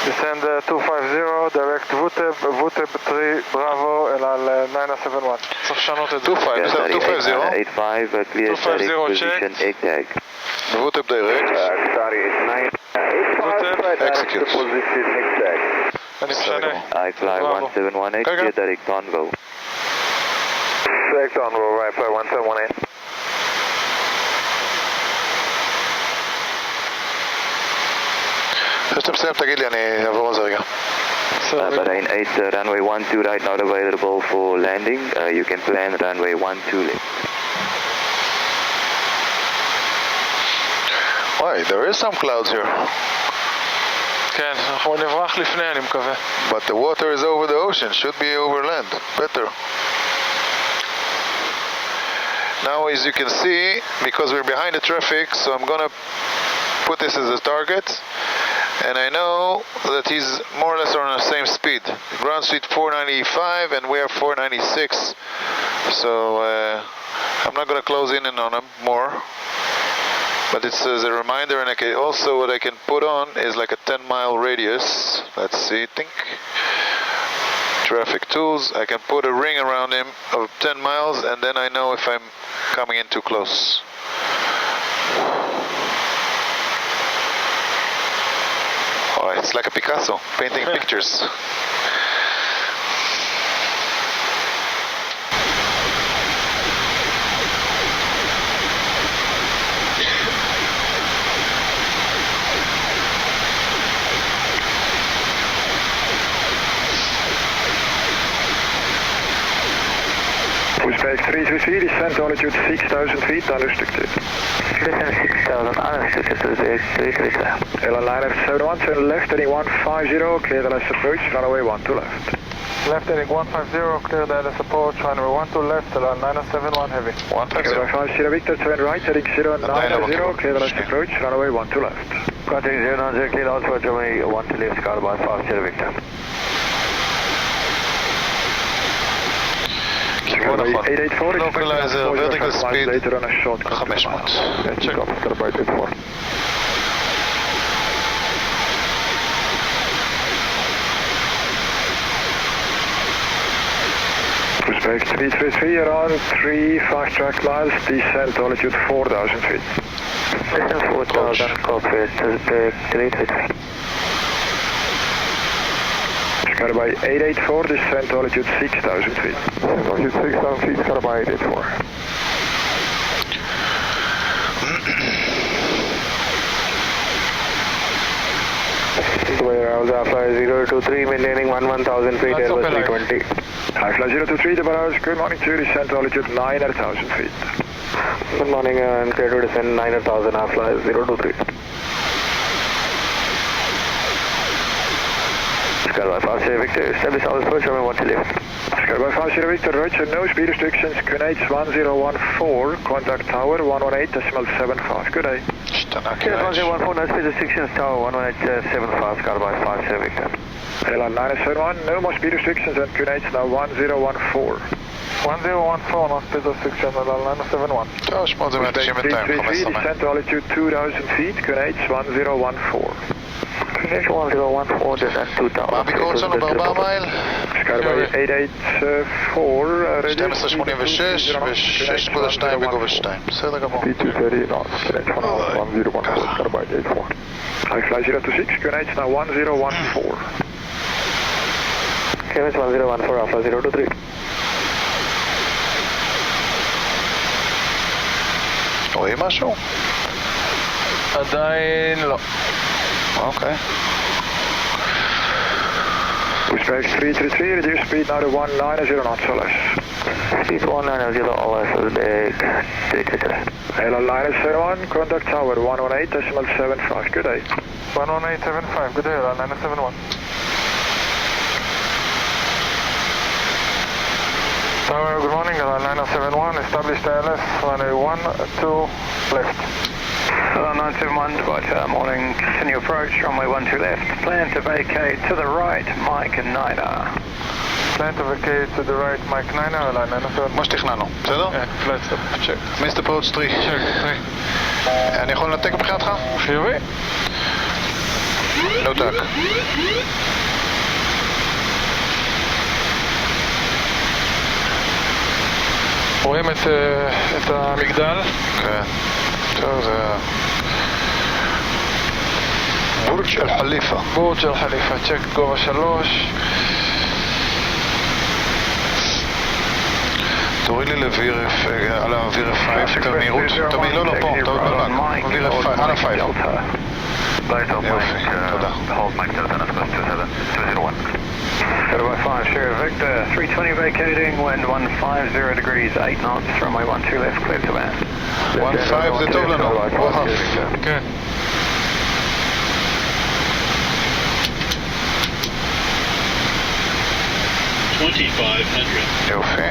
Descend 250, direct VUTEP 3 Bravo, ELAL 971. צריך לשנות את זה. 250. clear direct position egg tag. VUTEP direct. Execute. אני משנה. I fly 1718, clear direct on go. Direct on roll, right flight 1718. אחרי שאתה מסיים תגיד לי, אני אעבור על זה רגע. Bahrain 8, runway 12 right not available for landing. You can plan runway 12 left. Why, there is some clouds here. כן, אנחנו נברח לפני, אני מקווה. But the water is over the ocean, should be over land. Better. Now, as you can see, because we're behind the traffic, so I'm gonna put this as a target. And I know that he's more or less on the same speed. Ground speed 495 and we are 496. So I'm not going to close in on him more. But it's as a reminder, and I can also what I can put on is like a 10-mile radius. Let's see, think. Traffic tools. I can put a ring around him of 10 miles and then I know if I'm coming in too close. It's like a Picasso, painting pictures. Pushback 333, descent altitude 6,000 feet, unrestricted. Descent 6,000, unrestricted, Pushback 333. ELAL 971, turn left, heading 150, clear the LS approach, runway 12 left. Left heading 150, clear the LS approach, runway 12 left, ELAL 971 heavy. 150. 50 Victor, turn right, heading 090, clear the LS approach, runway 12 left. Contact 090, clear out for runway 12 left, car by 50 Victor. כיוון נכון. 884, Localizer, vertical speed, later on a short 500. check. Calibrate 84. Pushback 333, around 3 fast track miles, descent altitude 4,000 feet. Descent 4,000, Cockpit, Pushback 333. Skyby 884, descent altitude 6,000 feet. Altitude 6,000 feet, Skyby 884. Warehouse Alpha 023, maintaining 11,000 feet, Airbus 320. Alpha 023, the Barrage, good morning to you, descent altitude 9,000 feet. Good morning, and clear to descend 9,000, Alpha 023. Skyby 50 Victor, establish our approach, runway 12 left. Skyby 50 Victor, Roger, no speed restrictions, QNH 1014, contact tower 118.75, good day. Clear 1014, no speed restrictions, tower 118.75, Skyby 50 Victor. ELAL 971, no more speed restrictions, and QNH now 1014. 1014, no speed restrictions, ELAL 971. 892, descent altitude 2,000 feet, QNH 1014. QNH 1014, descent 2,000. מה הביקורת שלנו ב4 מייל? Skyby 884, ready. 1286 ו-6.2 בגובה 2. בסדר גמור. P230 knots, QNH 1014, Skyby 84. Fly 026, QNH now 1014. QNH 1014, Alpha 023. רואים משהו? עדיין לא. אוקיי. Pushback 333, reduce speed now to 190 knots or less. Speed 190 or less, Pushback 333. ELAL 971, contact tower 118.75, good day. 118.75, good day, ELAL 971. Tower, good morning, ELAL 971, establish the LS, runway 12 left. ELAL 971, departure, morning, continue approach, runway 12 left. Plan to vacate to the right, Mike 9er. Plan to vacate to the right, Mike 9er, ELAL 971. מה שתכננו, בסדר? כן, flight stop, check. מיסטר פרוץ 3. אני יכול לנתק מבחינתך? חיובי. נותק. רואים את המגדל? כן. טוב, זה... בורג' אל חליפה. בורג' אל חליפה, צ'ק גובה 3. תוריד לי ל-VRF, על ה-VRF5 את המהירות. לא, פה, טעות בבק. VRF5, על ה-5. יופי, תודה. Goodbye 5, Sierra Victor, 320 vacating, wind 150 degrees, 8 knots, runway 12 left, clear to land. 1-5 זה טוב לנו, וואו. כן. יופי.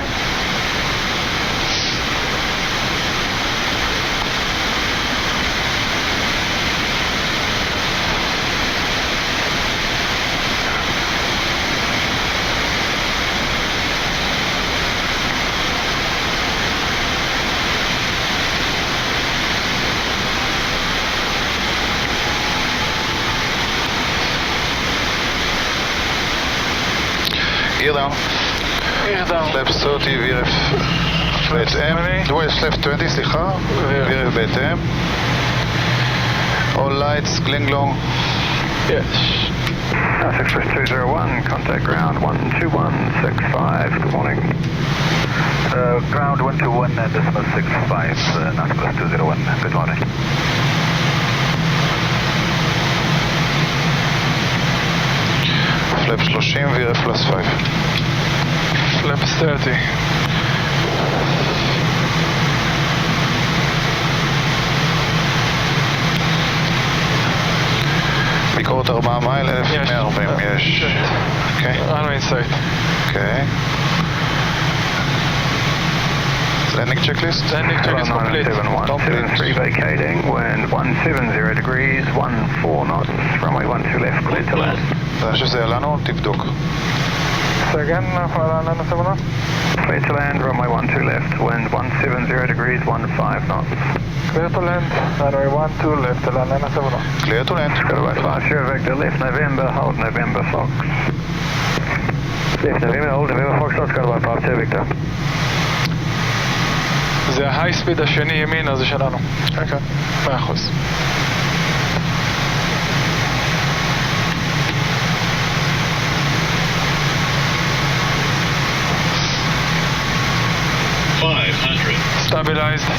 Gear down. Flaps 30, VRF בהתאם. Flaps 20, סליחה. VRF בהתאם. All lights, Klinglong. Yes. 6-201, contact ground 12165, good morning. Ground 121.65, Nautilus 201, good morning. Flaps 30, VRF plus 5. Flaps 30. ביקורת 4 מייל, 1140, יש. אוקיי. runway inside. אוקיי. Landing checklist? Landing checklist complete. 173 vacating, wind 170 degrees, 14 knots, runway 12 left, clear to land. אתה חושב שזה היה לנו? תבדוק. Second, Alana 71. Clear to land, runway 12 left, wind 170 degrees, 15 knots. Clear to land, runway 12 left, Alana 71. Clear to land. Goodbye 5, Sierra Victor, left November, hold November Fox. Left November, hold November Fox, goodbye 5, Sierra Victor. זה ההיי ספיד השני ימינה, זה שלנו. אוקיי. 100%. Stabilized.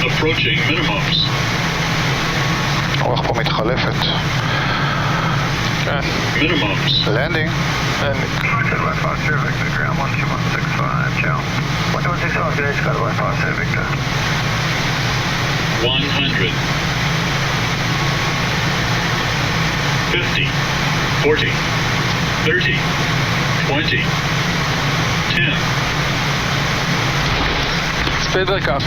Approaching minimums. הרוח פה מתחלפת. כן. Minimums. Landing. Landing. Goodbye 5, Sierra Victor, ground 12165, ciao. 12165, good day, Goodbye 5, Sierra Victor. 100. 50. 40. 30. 20. 10. Speed back up.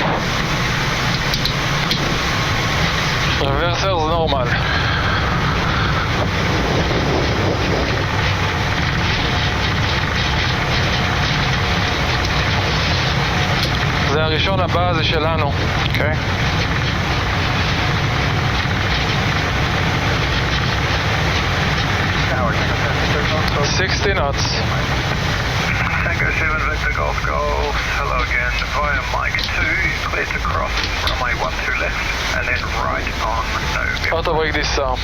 Reversers normal. זה הראשון הבא, זה שלנו. אוקיי. 60 knots. Tango 7 Victor Golf Golf, hello again, via Mike 2, clear to cross, runway 12 left, and then right on November. Auto break this arm.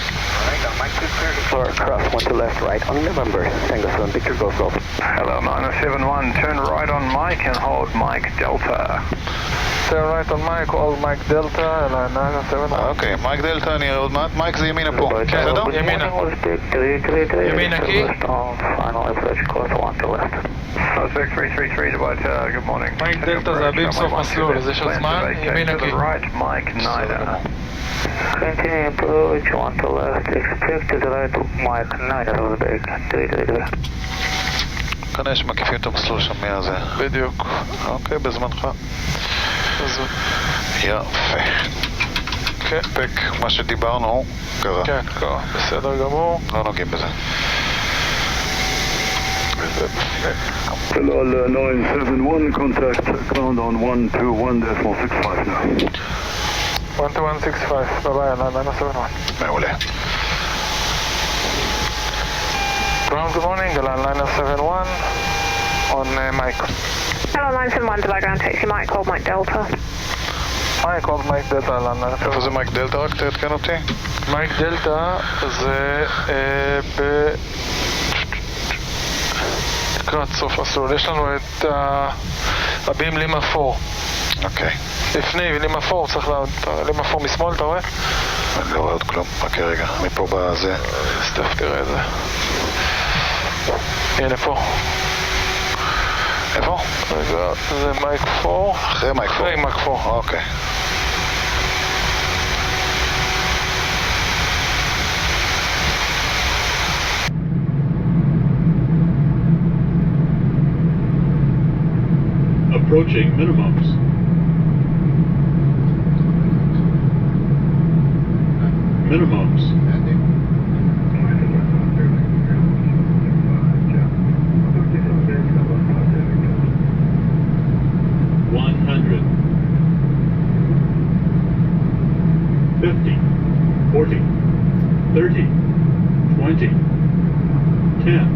Right on Mike 2, clear to For cross 12 left, right on November, Tango 7 Victor Golf Golf. Hello 971, turn right on Mike and hold Mike Delta. Turn right on Mike, hold Mike Delta, אלא 971. אוקיי, מייק דלטה נראה עוד מעט. מייק זה ימינה פה. בסדר? ימינה. ימינה קי. Final approach course 1 to left. Suspect 333, Dubai Tower, good morning. מייק דלטה זה הביב סוף מסלול, אז יש עוד זמן, ימינה קי. Right, Mike Nida. Continue approach 1 to left, expect to the right Mike 9 of the back. כנראה שמקיפים את המסלול שם מהזה. בדיוק. אוקיי, בזמנך. יפה. כן. פק, מה שדיברנו, קרה. כן, קרה. בסדר גמור. לא נוגעים בזה. Hello, 971, contact ground on 121.65 now. 12165, ביי ביי, 971. מעולה. Ground, good morning, ELAL Liner 71 on Mike. Hello, line 71, Dubai ground taxi, Mike, hold Mike Delta. Mike, hold Mike Delta, ELAL Liner 71. איפה זה מייק דלתא? רק תעדכן אותי. מייק דלתא זה לקראת סוף הסלול. יש לנו את הבים לימה 4. אוקיי. לפני לימה 4, צריך לימה 4 משמאל, אתה רואה? אני לא רואה עוד כלום. חכה רגע, מפה בזה. סטף, תראה את זה. הנה פה. איפה? רגע, זה מייק 4. אחרי מייק 4. אחרי מייק 4. אוקיי. Approaching minimums. Minimums. 100. 50. 40. 30. 20. 10.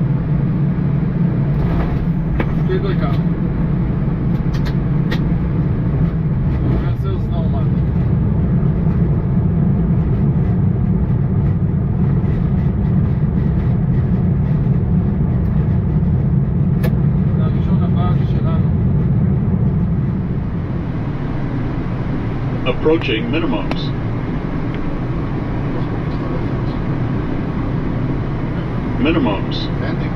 Approaching minimums. Minimums. 100.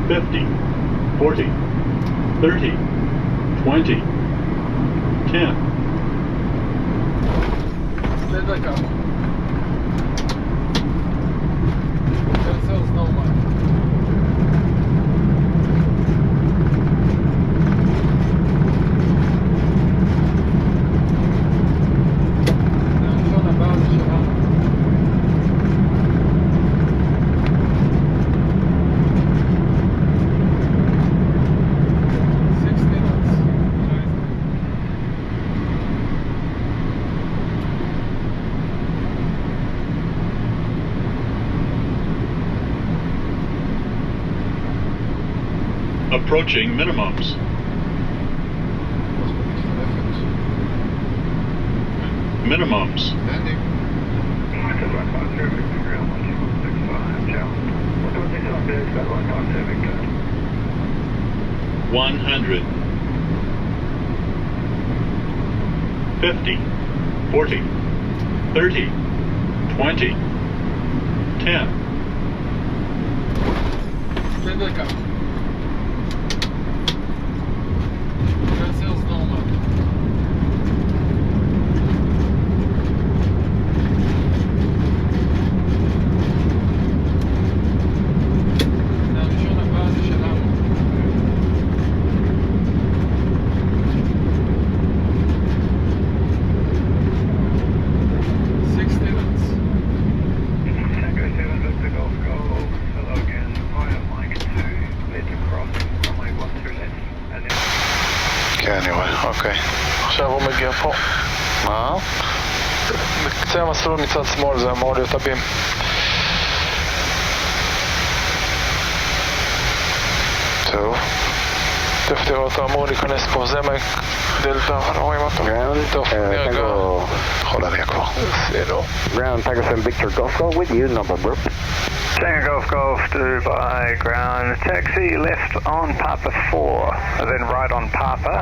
50. 40. 30. 20. 10. Approaching minimums. Minimums. 100. 50. 40. 30. 20. 10. אוקיי. עכשיו הוא מגיע פה. מה? בקצה המסלול מצד שמאל זה אמור להיות הבים. טוב. תכף תראו אותו, אמור להיכנס פה, זה מייק דלתא, אנחנו רואים אותו. טוב, נרגע. יכול להניע כבר. עשינו. Ground, Pakistan Victor Golf Golf with you, number group. Tango Golf Golf, Dubai ground, taxi left on Papa 4, and then right on Papa,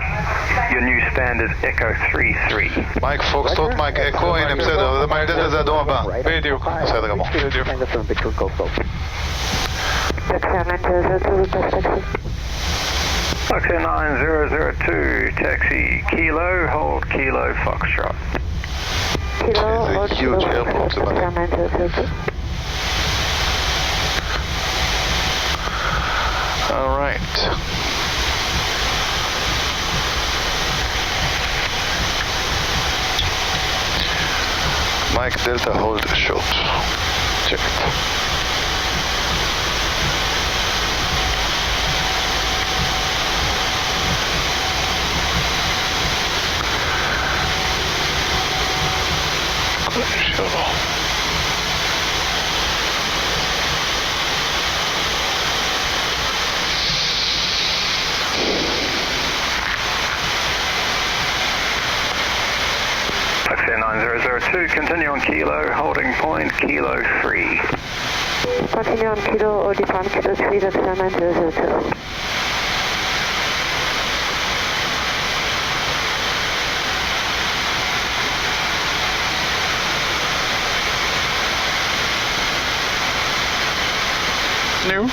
your new standard Echo 3-3. מייק פוקסטרוט, מייק אקו, הנה בסדר, זה מייק דלתא, זה אדום הבא. בדיוק. בסדר גמור. בדיוק. Pakistan Victor Golf Golf. Foxtrot 9002, taxi Kilo, hold Kilo Foxtrot. There's a huge airport there. All right. Mike Delta, hold short. Check it. continue on Kilo, holding point, Kilo 3. Continue on Kilo or departing Kilo 3, that's 9002. New.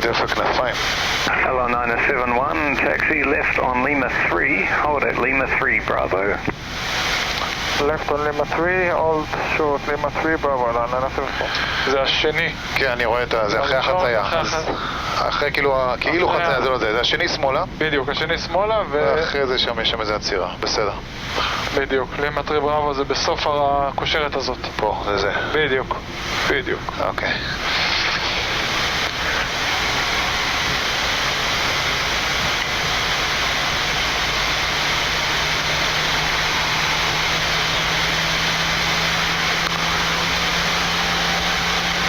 דפק כנפיים. Hello 971, taxi left on Lima 3, hold at Lima 3, Bravo. Left on Lima 3, hold short Lima 3, Bravo, לא, ננסה לפה. זה השני. כן, אני רואה את זה, אחרי החצייה. אחרי כאילו חצייה, זה לא זה, זה השני שמאלה. בדיוק, השני שמאלה ואחרי זה שם יש שם איזה עצירה, בסדר. בדיוק, לימה 3 בראבו זה בסוף הכושרת הזאת. פה, זה זה. בדיוק, בדיוק. אוקיי.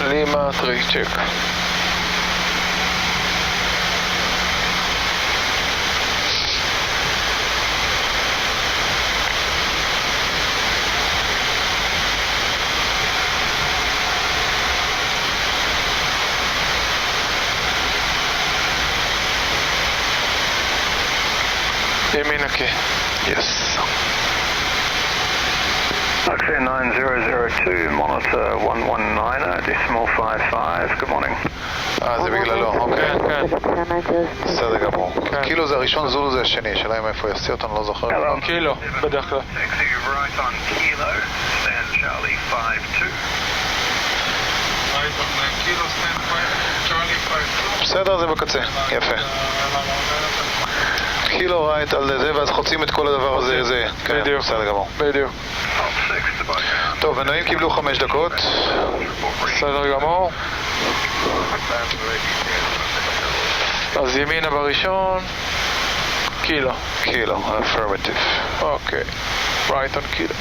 לימה 3 צ'ק. ימין נקי. Yes. Oxford 9002, monitor 119, decimal 55, good morning. זה בגללו, אוקיי. כן. בסדר גמור. קילו זה הראשון, זולו זה השני, שאלה אם איפה יעשי אותנו, לא זוכר. קילו, בדרך כלל. Taxi right on Kilo, stand Charlie 52. Right on Kilo, stand Charlie 52. בסדר, זה בקצה, יפה. קילו רייט על זה, ואז חוצים את כל הדבר הזה, זה, כן, בסדר גמור. בדיוק. טוב, מנועים קיבלו 5 דקות. בסדר גמור. אז ימינה בראשון, קילו. קילו, affirmative. אוקיי, right on קילו.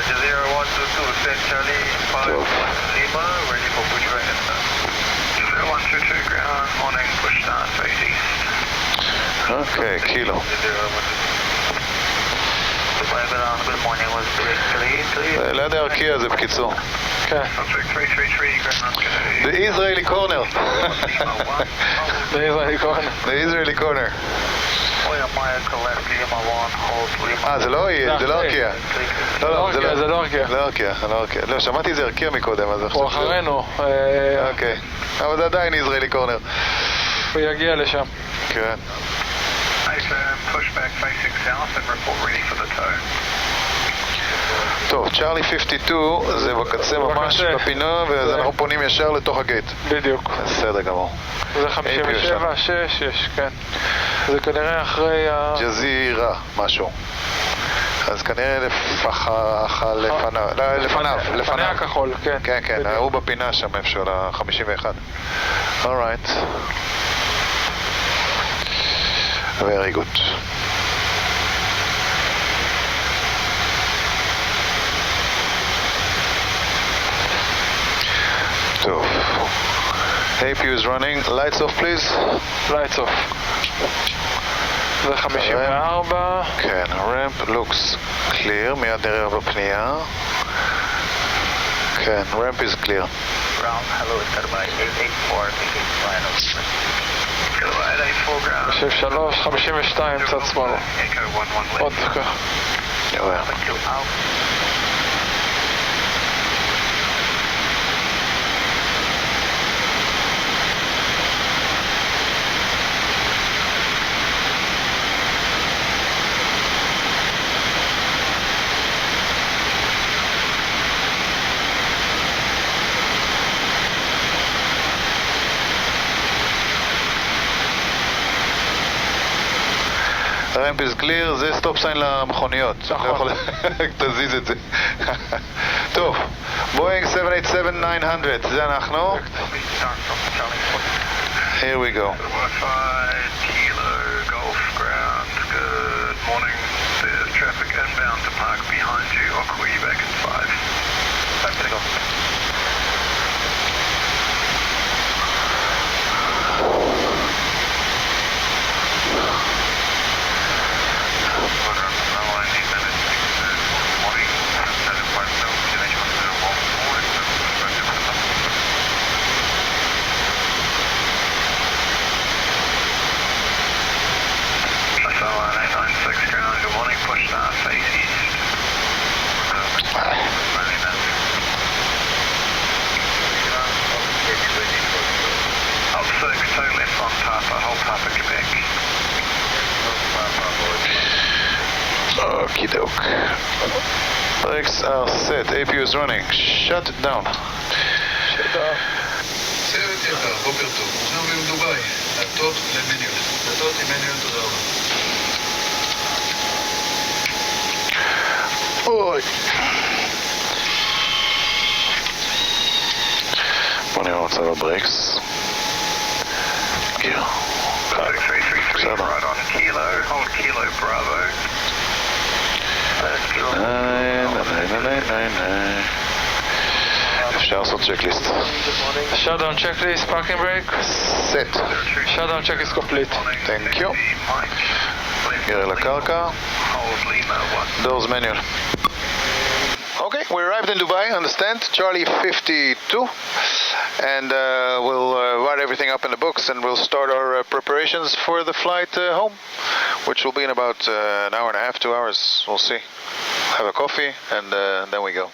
Jazeera 122, send Charlie 5 Lima, ready for push right in. Jazeera 122, ground, morning, push start, face east. אוקיי, קילו. Good morning, was clear. ליד הערכיה זה בקיצור. כן. The Israeli corner. The Israeli corner. The Israeli corner. זה לא ארכיה. לא, זה לא ארכיה. לא ארכיה. לא, שמעתי זה ארכיה מקודם, אז הוא אחרינו. אוקיי. אבל זה עדיין ישראלי קורנר. הוא יגיע לשם. כן. טוב, צ'ארלי 52 זה בקצה ממש בפינה, ואז אנחנו פונים ישר לתוך הגייט. בדיוק. בסדר גמור. זה 57, 6, כן. זה כנראה אחרי ג'זירה, משהו. אז כנראה לפניו. לפני הכחול, כן. כן, הוא בפינה שם איפשהו, ל-51. Alright. Very good. טוב. APU is running. Lights off please. Lights off. זה 54. כן, ramp looks clear. מיד נראה בפנייה. כן, ramp is clear. Ground, hello, it's by 884, taking final. 53, 52, צד שמאל. עוד דקה. יואו. הרמפ is clear, זה סטופ סיין למכוניות. נכון. תזיז את זה. טוב, בואינג 787-900, זה אנחנו. Here we go. Kilo, Golf ground, good morning. There's traffic inbound to park behind you. I'll call you back in 5. Time to go. Okie doke. Brakes are set, APU is running. Shut down. צוות יקר, בוקר טוב. אנחנו מדובאי, דלתות למניון. דלתות עם מניון, תודה רבה. אוי. בוא נראה מצב הברקס. גיר. בסדר. אפשר לעשות צ'קליסט. Shutdown checklist, parking brake. Set. Shutdown check is complete. Thank you. גיר לקרקע. Doors manual. Okay, we arrived in Dubai, understand, Charlie 52, and we'll write everything up in the books and we'll start our preparations for the flight home, which will be in about an hour and a half, 2 hours, we'll see. Have a coffee and then we go.